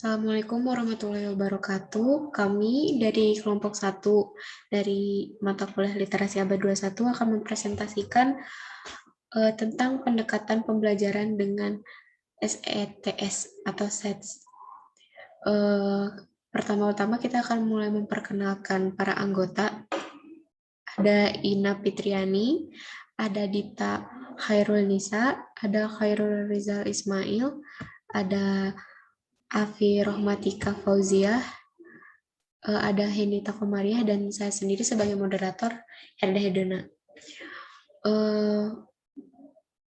Assalamualaikum warahmatullahi wabarakatuh. Kami dari kelompok 1 dari mata kuliah literasi abad 21 akan mempresentasikan tentang pendekatan pembelajaran dengan SETS atau SETS. Pertama-tama kita akan mulai memperkenalkan para anggota. Ada Ina Fitriani, ada Dita Khairul Nisa, ada Khairul Rizal Ismail, ada Afi Rohmatika Fauziah, ada Henita Komariah, dan saya sendiri sebagai moderator, Herda Hedona.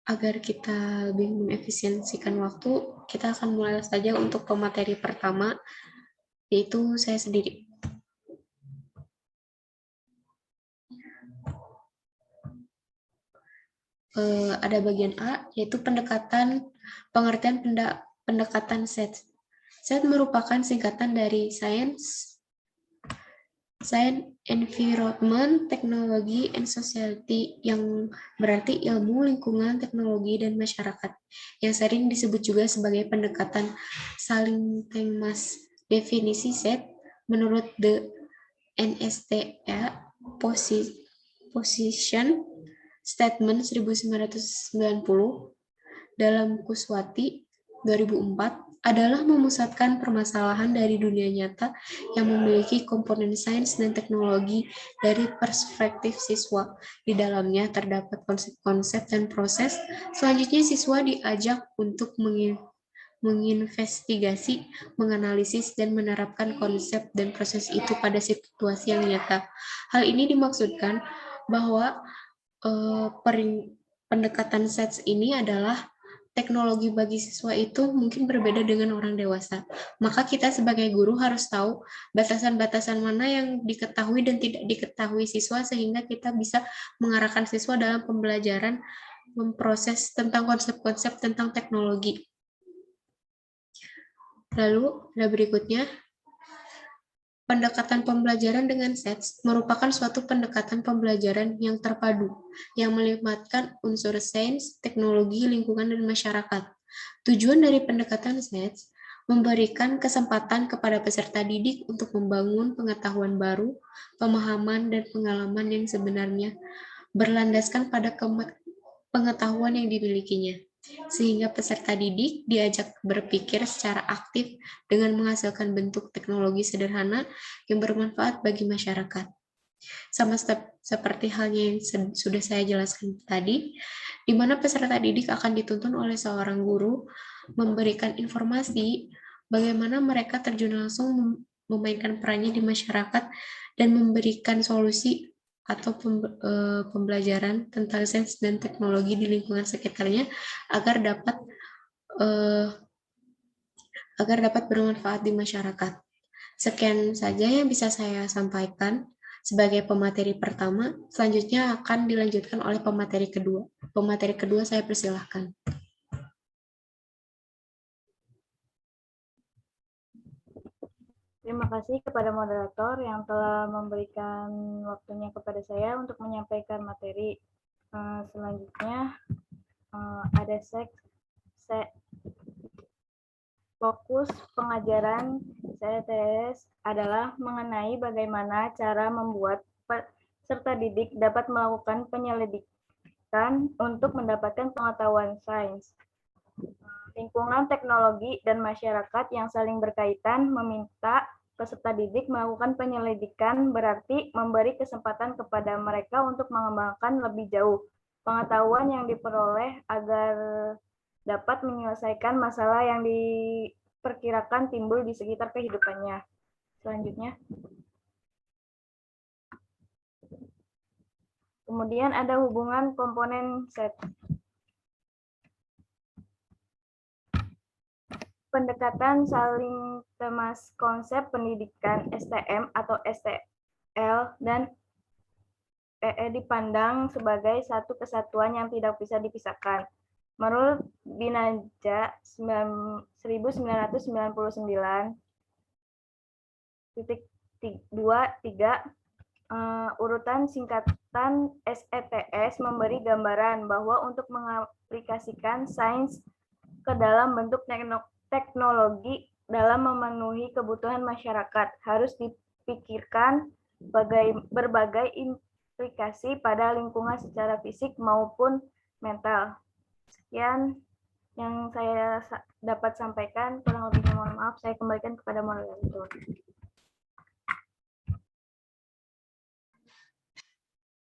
Agar kita lebih mengefisiensikan waktu, kita akan mulai saja untuk pemateri pertama, yaitu saya sendiri. Ada bagian A, yaitu pengertian pendekatan SET. SET merupakan singkatan dari Science, Environment, Technology, and Society, yang berarti ilmu, lingkungan, teknologi, dan masyarakat, yang sering disebut juga sebagai pendekatan saling temas. Definisi SET menurut The NSTA Position Statement 1990 dalam Kuswati 2004 adalah memusatkan permasalahan dari dunia nyata yang memiliki komponen sains dan teknologi dari perspektif siswa. Di dalamnya terdapat konsep-konsep dan proses. Selanjutnya siswa diajak untuk menginvestigasi, menganalisis, dan menerapkan konsep dan proses itu pada situasi yang nyata. Hal ini dimaksudkan bahwa pendekatan SETS ini adalah teknologi bagi siswa itu mungkin berbeda dengan orang dewasa. Maka kita sebagai guru harus tahu batasan-batasan mana yang diketahui dan tidak diketahui siswa, sehingga kita bisa mengarahkan siswa dalam pembelajaran memproses tentang konsep-konsep tentang teknologi. Lalu, berikutnya, pendekatan pembelajaran dengan SETS merupakan suatu pendekatan pembelajaran yang terpadu, yang melibatkan unsur sains, teknologi, lingkungan, dan masyarakat. Tujuan dari pendekatan SETS memberikan kesempatan kepada peserta didik untuk membangun pengetahuan baru, pemahaman, dan pengalaman yang sebenarnya berlandaskan pada pengetahuan yang dimilikinya, sehingga peserta didik diajak berpikir secara aktif dengan menghasilkan bentuk teknologi sederhana yang bermanfaat bagi masyarakat. Sama seperti halnya yang sudah saya jelaskan tadi, di mana peserta didik akan dituntun oleh seorang guru memberikan informasi bagaimana mereka terjun langsung memainkan perannya di masyarakat dan memberikan solusi atau pembelajaran tentang sains dan teknologi di lingkungan sekitarnya agar dapat bermanfaat di masyarakat. Sekian saja yang bisa saya sampaikan sebagai pemateri pertama. Selanjutnya akan dilanjutkan oleh pemateri kedua. Pemateri kedua saya persilahkan. Terima kasih kepada moderator yang telah memberikan waktunya kepada saya untuk menyampaikan materi. Selanjutnya ada fokus pengajaran SETS adalah mengenai bagaimana cara membuat peserta didik dapat melakukan penyelidikan untuk mendapatkan pengetahuan sains, lingkungan, teknologi, dan masyarakat yang saling berkaitan. Meminta peserta didik melakukan penyelidikan berarti memberi kesempatan kepada mereka untuk mengembangkan lebih jauh pengetahuan yang diperoleh agar dapat menyelesaikan masalah yang diperkirakan timbul di sekitar kehidupannya. Selanjutnya, kemudian ada hubungan komponen SET. Pendekatan saling temas konsep pendidikan STM atau STL dan EE dipandang sebagai satu kesatuan yang tidak bisa dipisahkan. Menurut Binaja 1999.23 urutan singkatan SETS memberi gambaran bahwa untuk mengaplikasikan sains ke dalam bentuk teknologi dalam memenuhi kebutuhan masyarakat. Harus dipikirkan berbagai implikasi pada lingkungan secara fisik maupun mental. Sekian yang saya dapat sampaikan, kurang lebihnya mohon maaf, saya kembalikan kepada moderator.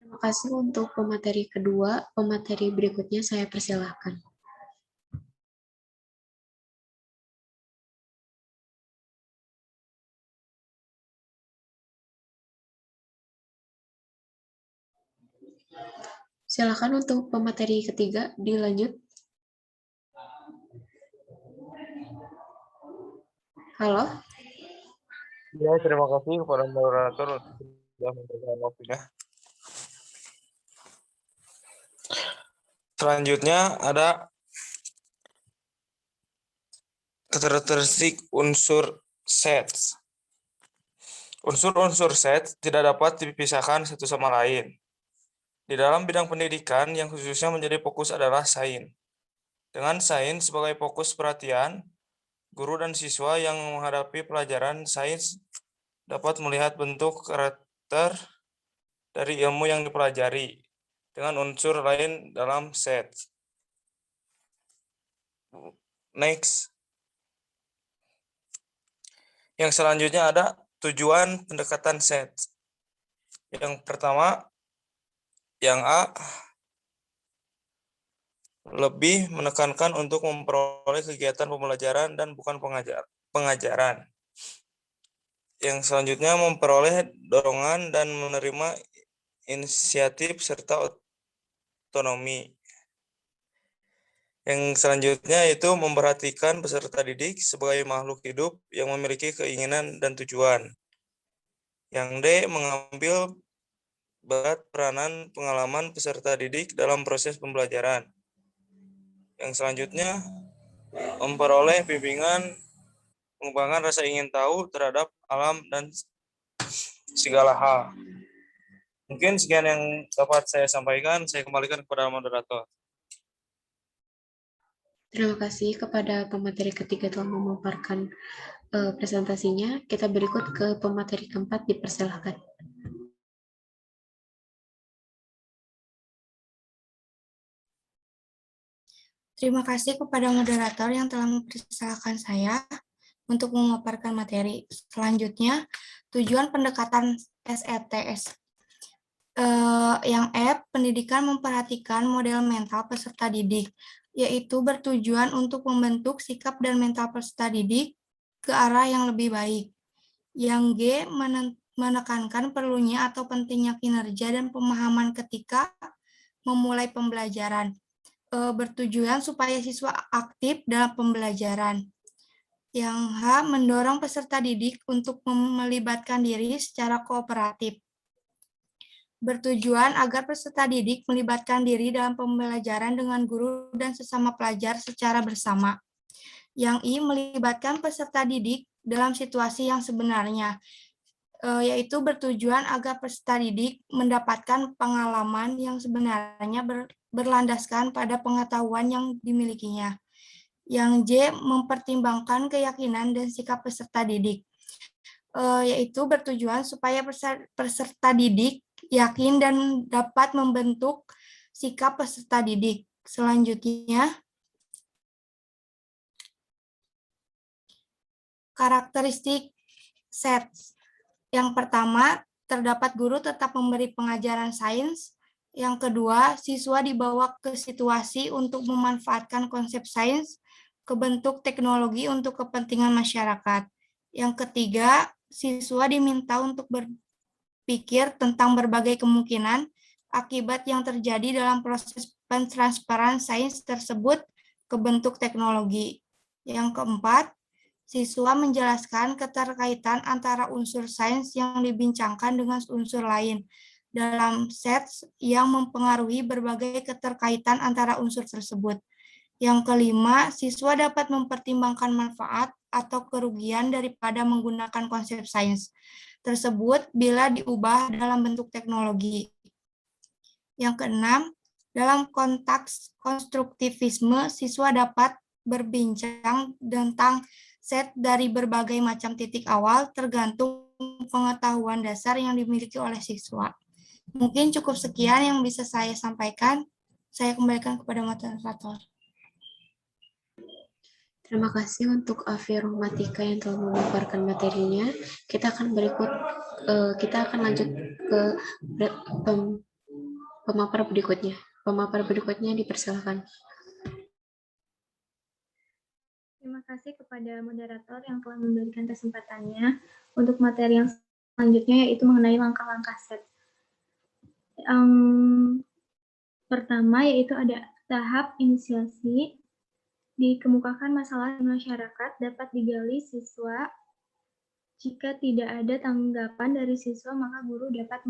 Terima kasih untuk pemateri kedua. Pemateri berikutnya saya persilahkan. Silakan untuk pemateri ketiga, dilanjut. Halo? Ya, terima kasih kepada moderator sudah memberikan waktunya. Selanjutnya ada karakteristik unsur sets. Unsur-unsur sets tidak dapat dipisahkan satu sama lain. Di dalam bidang pendidikan yang khususnya menjadi fokus adalah sains. Dengan sains sebagai fokus perhatian, guru dan siswa yang menghadapi pelajaran sains dapat melihat bentuk karakter dari ilmu yang dipelajari dengan unsur lain dalam set. Next. Yang selanjutnya ada tujuan pendekatan set. Yang pertama, yang A, lebih menekankan untuk memperoleh kegiatan pembelajaran dan bukan pengajaran. Yang selanjutnya memperoleh dorongan dan menerima inisiatif serta otonomi. Yang selanjutnya yaitu memperhatikan peserta didik sebagai makhluk hidup yang memiliki keinginan dan tujuan. Yang D, mengambil berat peranan pengalaman peserta didik dalam proses pembelajaran. Yang selanjutnya, memperoleh bimbingan mengembangkan rasa ingin tahu terhadap alam dan segala hal. Mungkin sekian yang dapat saya sampaikan. Saya kembalikan kepada moderator. Terima kasih kepada pemateri ketiga telah memaparkan presentasinya. Kita berikut ke pemateri keempat, dipersilahkan. Terima kasih kepada moderator yang telah mempersilahkan saya untuk memaparkan materi. Selanjutnya, tujuan pendekatan SETS. Yang F, pendidikan memperhatikan model mental peserta didik, yaitu bertujuan untuk membentuk sikap dan mental peserta didik ke arah yang lebih baik. Yang G, menekankan perlunya atau pentingnya kinerja dan pemahaman ketika memulai pembelajaran, bertujuan supaya siswa aktif dalam pembelajaran. Yang H, mendorong peserta didik untuk melibatkan diri secara kooperatif, bertujuan agar peserta didik melibatkan diri dalam pembelajaran dengan guru dan sesama pelajar secara bersama. Yang I, melibatkan peserta didik dalam situasi yang sebenarnya, yaitu bertujuan agar peserta didik mendapatkan pengalaman yang sebenarnya berlandaskan pada pengetahuan yang dimilikinya. Yang J, mempertimbangkan keyakinan dan sikap peserta didik, yaitu bertujuan supaya peserta didik yakin dan dapat membentuk sikap peserta didik. Selanjutnya, karakteristik SETS. Yang pertama, terdapat guru tetap memberi pengajaran sains. Yang kedua, siswa dibawa ke situasi untuk memanfaatkan konsep sains ke bentuk teknologi untuk kepentingan masyarakat. Yang ketiga, siswa diminta untuk berpikir tentang berbagai kemungkinan akibat yang terjadi dalam proses pentransferan sains tersebut ke bentuk teknologi. Yang keempat, siswa menjelaskan keterkaitan antara unsur sains yang dibincangkan dengan unsur lain dalam sets yang mempengaruhi berbagai keterkaitan antara unsur tersebut. Yang kelima, siswa dapat mempertimbangkan manfaat atau kerugian daripada menggunakan konsep sains tersebut bila diubah dalam bentuk teknologi. Yang keenam, dalam konteks konstruktivisme, siswa dapat berbincang tentang set dari berbagai macam titik awal tergantung pengetahuan dasar yang dimiliki oleh siswa. Mungkin cukup sekian yang bisa saya sampaikan. Saya kembalikan kepada moderator. Terima kasih untuk Afi Rohmatika yang telah memaparkan materinya. Kita akan lanjut ke pemapar berikutnya. Pemapar berikutnya dipersilakan. Terima kasih kepada moderator yang telah memberikan kesempatannya untuk materi yang selanjutnya, yaitu mengenai langkah-langkah set. Pertama yaitu ada tahap inisiasi. Dikemukakan masalah di masyarakat dapat digali siswa. Jika tidak ada tanggapan dari siswa, maka guru dapat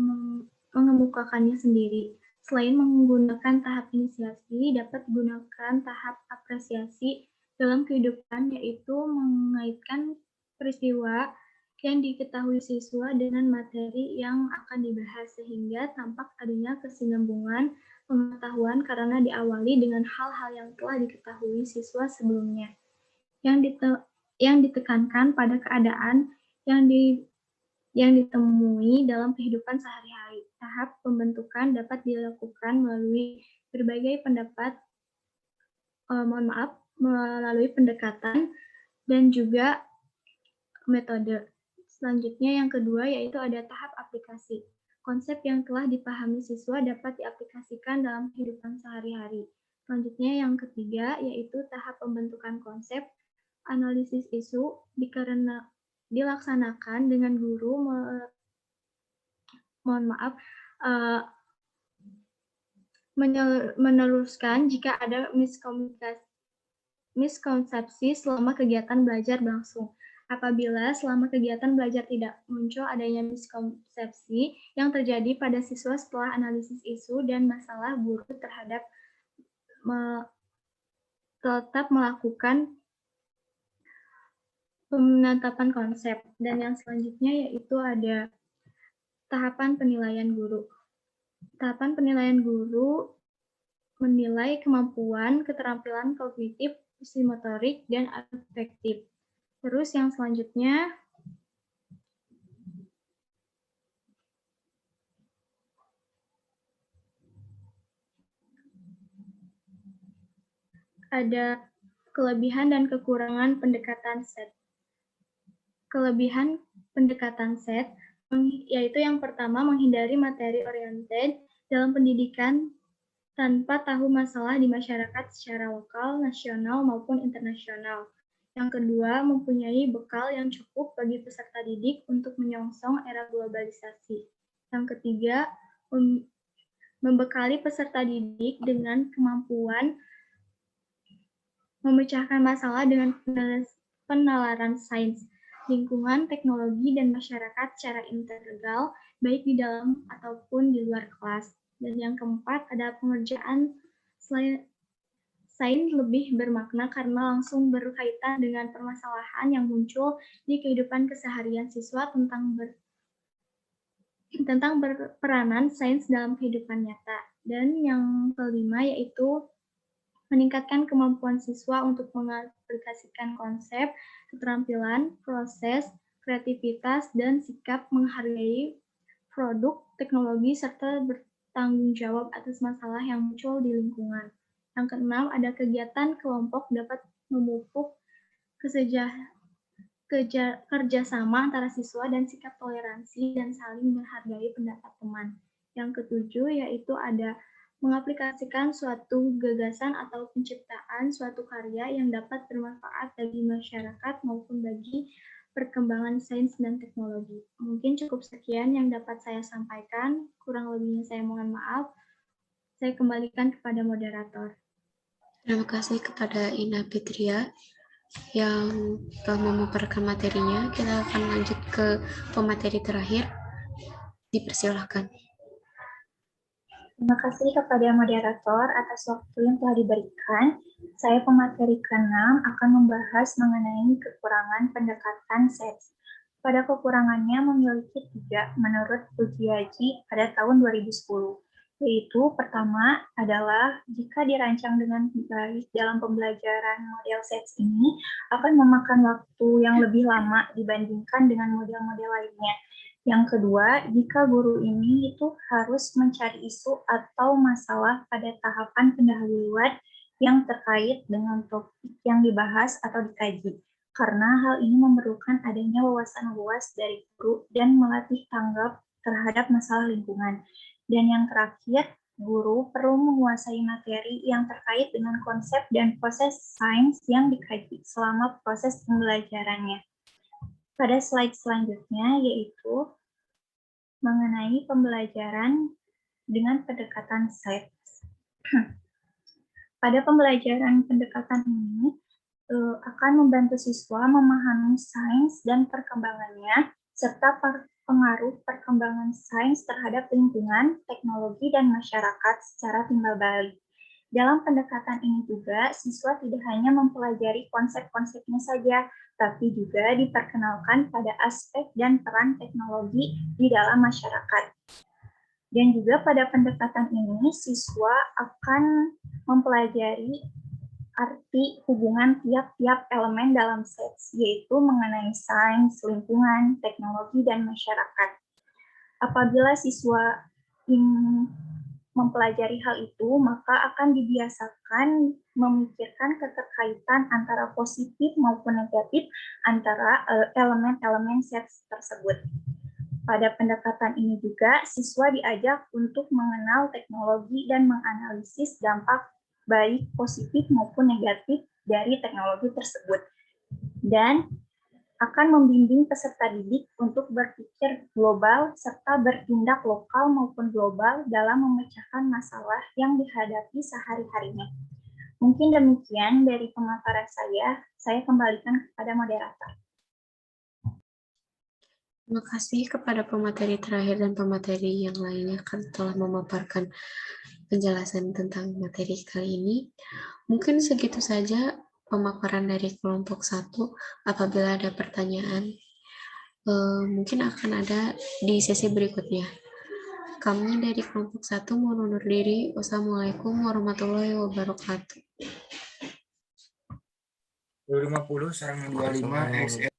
mengemukakannya sendiri. Selain menggunakan tahap inisiasi, dapat digunakan tahap apresiasi dalam kehidupan, yaitu mengaitkan peristiwa yang diketahui siswa dengan materi yang akan dibahas, sehingga tampak adanya kesinambungan pengetahuan karena diawali dengan hal-hal yang telah diketahui siswa sebelumnya. Yang ditekankan pada keadaan yang ditemui dalam kehidupan sehari-hari. Tahap pembentukan dapat dilakukan melalui berbagai melalui pendekatan dan juga metode. Selanjutnya yang kedua yaitu ada tahap aplikasi. Konsep yang telah dipahami siswa dapat diaplikasikan dalam kehidupan sehari-hari. Selanjutnya yang ketiga yaitu tahap pembentukan konsep. Analisis isu dilaksanakan dengan guru meneruskan jika ada miskonsepsi selama kegiatan belajar berlangsung. Apabila selama kegiatan belajar tidak muncul adanya miskonsepsi yang terjadi pada siswa setelah analisis isu dan masalah, guru tetap melakukan penetapan konsep. Dan yang selanjutnya yaitu ada tahapan penilaian guru. Tahapan penilaian guru menilai kemampuan, keterampilan kognitif, psikomotorik, dan afektif. Terus yang selanjutnya ada kelebihan dan kekurangan pendekatan set. Kelebihan pendekatan set yaitu yang pertama menghindari materi oriented dalam pendidikan tanpa tahu masalah di masyarakat secara lokal, nasional, maupun internasional. Yang kedua, mempunyai bekal yang cukup bagi peserta didik untuk menyongsong era globalisasi. Yang ketiga, membekali peserta didik dengan kemampuan memecahkan masalah dengan penalaran sains, lingkungan, teknologi, dan masyarakat secara integral, baik di dalam ataupun di luar kelas. Dan yang keempat, ada pengerjaan sains lebih bermakna karena langsung berkaitan dengan permasalahan yang muncul di kehidupan keseharian siswa tentang peranan sains dalam kehidupan nyata. Dan yang kelima yaitu meningkatkan kemampuan siswa untuk mengaplikasikan konsep, keterampilan, proses, kreativitas, dan sikap menghargai produk, teknologi, serta bertanggung jawab atas masalah yang muncul di lingkungan. Yang keenam, ada kegiatan kelompok dapat memupuk kerjasama antara siswa dan sikap toleransi dan saling menghargai pendapat teman. Yang ketujuh, yaitu ada mengaplikasikan suatu gagasan atau penciptaan suatu karya yang dapat bermanfaat bagi masyarakat maupun bagi perkembangan sains dan teknologi. Mungkin cukup sekian yang dapat saya sampaikan, kurang lebihnya saya mohon maaf. Saya kembalikan kepada moderator. Terima kasih kepada Ina Fitria yang telah memaparkan materinya. Kita akan lanjut ke pemateri terakhir. Dipersilahkan. Terima kasih kepada moderator atas waktu yang telah diberikan. Saya pemateri ke-6 akan membahas mengenai kekurangan pendekatan SETS. Pada kekurangannya memiliki 3 menurut Pujiaji pada tahun 2010, Yaitu pertama adalah jika dirancang dengan baik dalam pembelajaran model SETS ini akan memakan waktu yang lebih lama dibandingkan dengan model-model lainnya. Yang kedua, jika guru ini itu harus mencari isu atau masalah pada tahapan pendahuluan yang terkait dengan topik yang dibahas atau dikaji. Karena hal ini memerlukan adanya wawasan luas dari guru dan melatih tanggap terhadap masalah lingkungan. Dan yang terakhir, guru perlu menguasai materi yang terkait dengan konsep dan proses sains yang dikaji selama proses pembelajarannya. Pada slide selanjutnya yaitu mengenai pembelajaran dengan pendekatan SETS. Pada pembelajaran pendekatan ini akan membantu siswa memahami sains dan perkembangannya serta pengaruh perkembangan sains terhadap lingkungan, teknologi, dan masyarakat secara timbal balik. Dalam pendekatan ini juga, siswa tidak hanya mempelajari konsep-konsepnya saja, tapi juga diperkenalkan pada aspek dan peran teknologi di dalam masyarakat. Dan juga pada pendekatan ini, siswa akan mempelajari arti hubungan tiap-tiap elemen dalam SETS, yaitu mengenai sains, lingkungan, teknologi, dan masyarakat. Apabila siswa ingin mempelajari hal itu, maka akan dibiasakan memikirkan keterkaitan antara positif maupun negatif antara elemen-elemen SETS tersebut. Pada pendekatan ini juga, siswa diajak untuk mengenal teknologi dan menganalisis dampak baik positif maupun negatif dari teknologi tersebut. Dan akan membimbing peserta didik untuk berpikir global serta bertindak lokal maupun global dalam memecahkan masalah yang dihadapi sehari-harinya. Mungkin demikian dari pemaparan saya kembalikan kepada moderator. Terima kasih kepada pemateri terakhir dan pemateri yang lainnya kan telah memaparkan penjelasan tentang materi kali ini. Mungkin segitu saja pemaparan dari kelompok 1. Apabila ada pertanyaan, mungkin akan ada di sesi berikutnya. Kami dari kelompok 1 mohon undur diri. Wassalamualaikum warahmatullahi wabarakatuh. 2050 25 XL